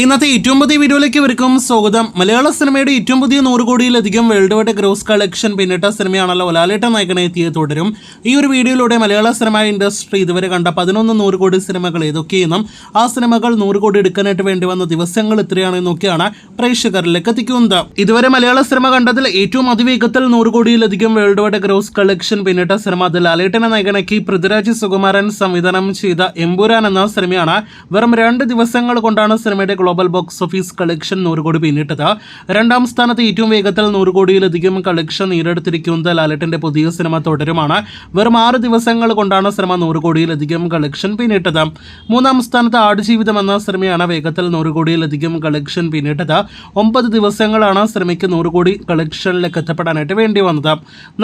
ഇന്നത്തെ ഏറ്റവും പുതിയ വീഡിയോയിലേക്ക് ഇവർക്കും സ്വാഗതം. മലയാള സിനിമയുടെ ഏറ്റവും പുതിയ 100 കോടിയിലധികം വേൾഡ് വൈഡ് ഗ്രോസ് കളക്ഷൻ പിന്നിട്ട സിനിമയാണല്ലോ ലാലേട്ടൻ നായകനെ എത്തിയത് തുടരും. ഈ ഒരു വീഡിയോയിലൂടെ മലയാള സിനിമ ഇൻഡസ്ട്രി ഇതുവരെ കണ്ട 11 100 കോടി സിനിമകൾ ഏതൊക്കെയെന്നും ആ സിനിമകൾ 100 കോടി എടുക്കാനായിട്ട് വേണ്ടി വന്ന ദിവസങ്ങൾ എത്രയാണെന്നൊക്കെയാണ് പ്രേക്ഷകരിലേക്ക് എത്തിക്കുന്നത്. ഇതുവരെ മലയാള സിനിമ കണ്ടതിൽ ഏറ്റവും അതിവേഗത്തിൽ 100 കോടിയിലധികം വേൾഡ് വൈഡ് ഗ്രോസ് കളക്ഷൻ പിന്നിട്ട സിനിമ അത് ലാലേട്ടനെ നായകനാക്കി പൃഥ്വിരാജ് സുകുമാരൻ സംവിധാനം ചെയ്ത എമ്പുരാൻ എന്ന സിനിമയാണ്. വെറും 2 ദിവസങ്ങൾ കൊണ്ടാണ് സിനിമയുടെ ഗ്ലോബൽ ബോക്സ് ഓഫീസ് കളക്ഷൻ 100 കോടി പിന്നിട്ടത്. രണ്ടാം സ്ഥാനത്ത് ഏറ്റവും വേഗത്തിൽ 100 കോടിയിലധികം കളക്ഷൻ നേടിയെടുത്തിരിക്കുന്നത് ലാലേട്ടന്റെ പുതിയ സിനിമ തുടരുമാണ്. വെറും 6 ദിവസങ്ങൾ കൊണ്ടാണ് സിനിമ 100 കോടിയിലധികം കളക്ഷൻ പിന്നിട്ടത്. മൂന്നാം സ്ഥാനത്ത് ആടുജീവിതം എന്ന സിനിമയാണ് വേഗത്തിൽ 100 കോടിയിലധികം കളക്ഷൻ പിന്നിട്ടത്. 9 ദിവസങ്ങളാണ് സിനിമയ്ക്ക് 100 കോടി കളക്ഷനിലേക്ക് എത്തപ്പെടാനായിട്ട് വേണ്ടി വന്നത്.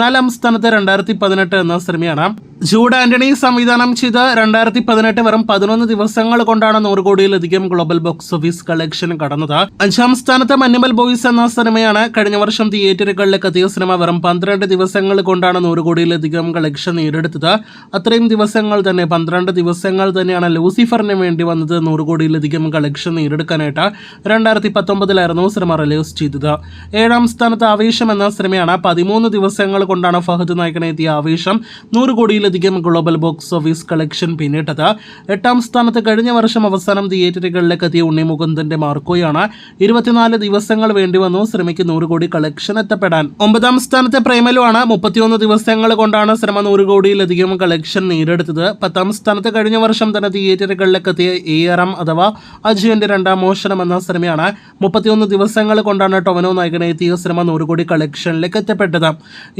നാലാം സ്ഥാനത്ത് 2018 എന്ന സിനിമയാണ്. ജൂഡ് ആന്റണി സംവിധാനം ചെയ്ത 2018 വെറും 11 ദിവസങ്ങൾ കൊണ്ടാണ് 100 കോടിയിലധികം ഗ്ലോബൽ ബോക്സ് ഓഫീസ് കളക്ഷൻ കടന്നത്. 5ാം സ്ഥാനത്ത് മഞ്ഞുമൽ ബോയ്സ് എന്ന സിനിമയാണ്. കഴിഞ്ഞ വർഷം തിയേറ്ററുകളിലേക്ക് എത്തിയ സിനിമ വെറും 12 ദിവസങ്ങൾ കൊണ്ടാണ് 100 കോടിയിലധികം കളക്ഷൻ നേടിയെടുത്തത്. അത്രയും ദിവസങ്ങൾ തന്നെ 12 ദിവസങ്ങൾ തന്നെയാണ് ലൂസിഫറിന് വേണ്ടി വന്നത് 100 കോടിയിലധികം കളക്ഷൻ നേടിയെടുക്കാനായിട്ട്. 2019 സിനിമ റിലീസ് ചെയ്തത്. 7ാം സ്ഥാനത്ത് ആവേശം എന്ന സിനിമയാണ്. 13 ദിവസങ്ങൾ കൊണ്ടാണ് ഫഹദ് നായകനെ എത്തിയ ആവേശം 100 കോടിയിലധികം ഗ്ലോബൽ ബോക്സ് ഓഫീസ് കളക്ഷൻ പിന്നിട്ടത്. 8ാം സ്ഥാനത്ത് കഴിഞ്ഞ വർഷം അവസാനം തിയേറ്ററുകളിലേക്ക് എത്തിയ ഉണ്ണി മുകുന്ദന്റെ മാർക്കോയാണ്. 24 ദിവസങ്ങൾ വേണ്ടി വന്നു സിനിമയ്ക്ക് 100 കോടി കളക്ഷൻ എത്തപ്പെടാൻ. 9ാം സ്ഥാനത്ത് പ്രേമലു ആണ്. 31 ദിവസങ്ങൾ കൊണ്ടാണ് സിനിമ 100 കോടിയിലധികം കളക്ഷൻ നേടിയെടുത്തത്. 10ാം സ്ഥാനത്ത് കഴിഞ്ഞ വർഷം തന്നെ തിയേറ്ററുകളിലേക്ക് എത്തിയ ARM അഥവാ അജയന്റെ രണ്ടാം മോഷണം എന്ന സിനിമയാണ്. 31 ദിവസങ്ങൾ കൊണ്ടാണ് ടൊവിനോ നായകനെ എത്തിയ സിനിമ 100 കോടി കളക്ഷനിലേക്ക് എത്തപ്പെട്ടത്.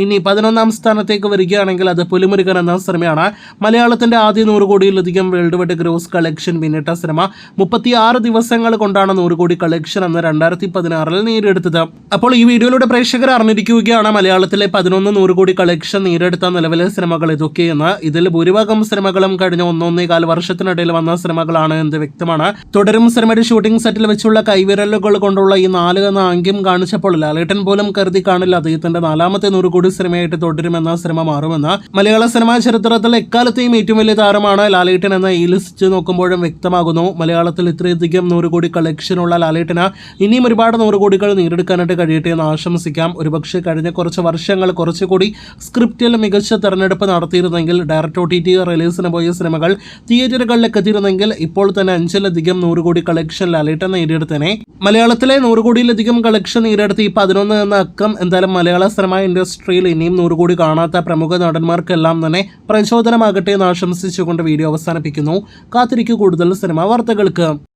ഇനി 11ാം സ്ഥാനത്തേക്ക് വരികയാണെങ്കിൽ അത് പുലിമുരുകൻ എന്ന സിനിമയാണ്. മലയാളത്തിന്റെ ആദ്യ 100 കോടിയിലധികം വേൾഡ് വൈഡ് ഗ്രോസ് കളക്ഷൻ പിന്നിട്ട സിനിമ 36 ദിവസങ്ങൾ കൊണ്ടാണ് 100 കോടി കളക്ഷൻ എന്ന് 2016 നേടിയെടുത്തത്. അപ്പോൾ ഈ വീഡിയോയിലൂടെ പ്രേക്ഷകർ അറിഞ്ഞിരിക്കുകയാണ് മലയാളത്തിലെ 11 100 കോടി കളക്ഷൻ നേടിയെടുത്ത നിലവിലെ സിനിമകൾ ഇതൊക്കെയെന്ന്. ഇതിൽ ഭൂരിഭാഗം സിനിമകളും കഴിഞ്ഞ 1.25 വർഷത്തിനിടയിൽ വന്ന സിനിമകളാണ് എന്ന് വ്യക്തമാണ്. തുടരും സിനിമയുടെ ഷൂട്ടിംഗ് സെറ്റിൽ വെച്ചുള്ള കൈവിരലുകൾ കൊണ്ടുള്ള ഈ 4 എന്ന ആംഗ്യം കാണിച്ചപ്പോൾ ലാലേട്ടൻ പോലും കരുതി കാണില്ല അദ്ദേഹത്തിന്റെ 4ാമത്തെ 100 കോടി സിനിമയായിട്ട് തുടരുമെന്ന സിനിമ മാറുമെന്ന്. മലയാള സിനിമാ ചരിത്രത്തിൽ എക്കാലത്തെയും ഏറ്റവും വലിയ താരമാണ് ലാലേട്ടൻ എന്ന ഈ ലിസ്റ്റ് നോക്കുമ്പോഴും വ്യക്തമാകുന്നു. മലയാളത്തിൽ ഇത്രയധികം 100 കോടി കളക്ഷനുള്ള ലാലേട്ടന് ഇനിയും ഒരുപാട് 100 കോടികൾ നേടിയെടുക്കാനായിട്ട് കഴിയട്ടെ എന്ന് ആശംസിക്കാം. ഒരുപക്ഷെ കഴിഞ്ഞ കുറച്ച് വർഷങ്ങൾ കുറച്ചുകൂടി സ്ക്രിപ്റ്റിൽ മികച്ച തെരഞ്ഞെടുപ്പ് നടത്തിയിരുന്നെങ്കിൽ, ഡയറക്റ്റ് OTT റിലീസിന് പോയ സിനിമകൾ തിയേറ്ററുകളിലേക്ക് എത്തിയിരുന്നെങ്കിൽ ഇപ്പോൾ തന്നെ 5ലധികം 100 കോടി കളക്ഷൻ ലാലേട്ടൻ നേടിയെടുത്തേനെ. മലയാളത്തിലെ 100 കോടിയിലധികം കളക്ഷൻ നേടിയെടുത്ത് ഈ 11 എന്ന അക്കം എന്തായാലും മലയാള സിനിമ ഇൻഡസ്ട്രിയിൽ ഇനിയും 100 കോടി കാണാത്ത പ്രമുഖ നടന്മാർക്കെല്ലാം തന്നെ പ്രചോദനമാകട്ടെ എന്ന് ആശംസിച്ചുകൊണ്ട് വീഡിയോ അവസാനിപ്പിക്കുന്നു. കാത്തിരിക്കൂ കൂടുതൽ സിനിമാ വാർത്തകൾക്ക്.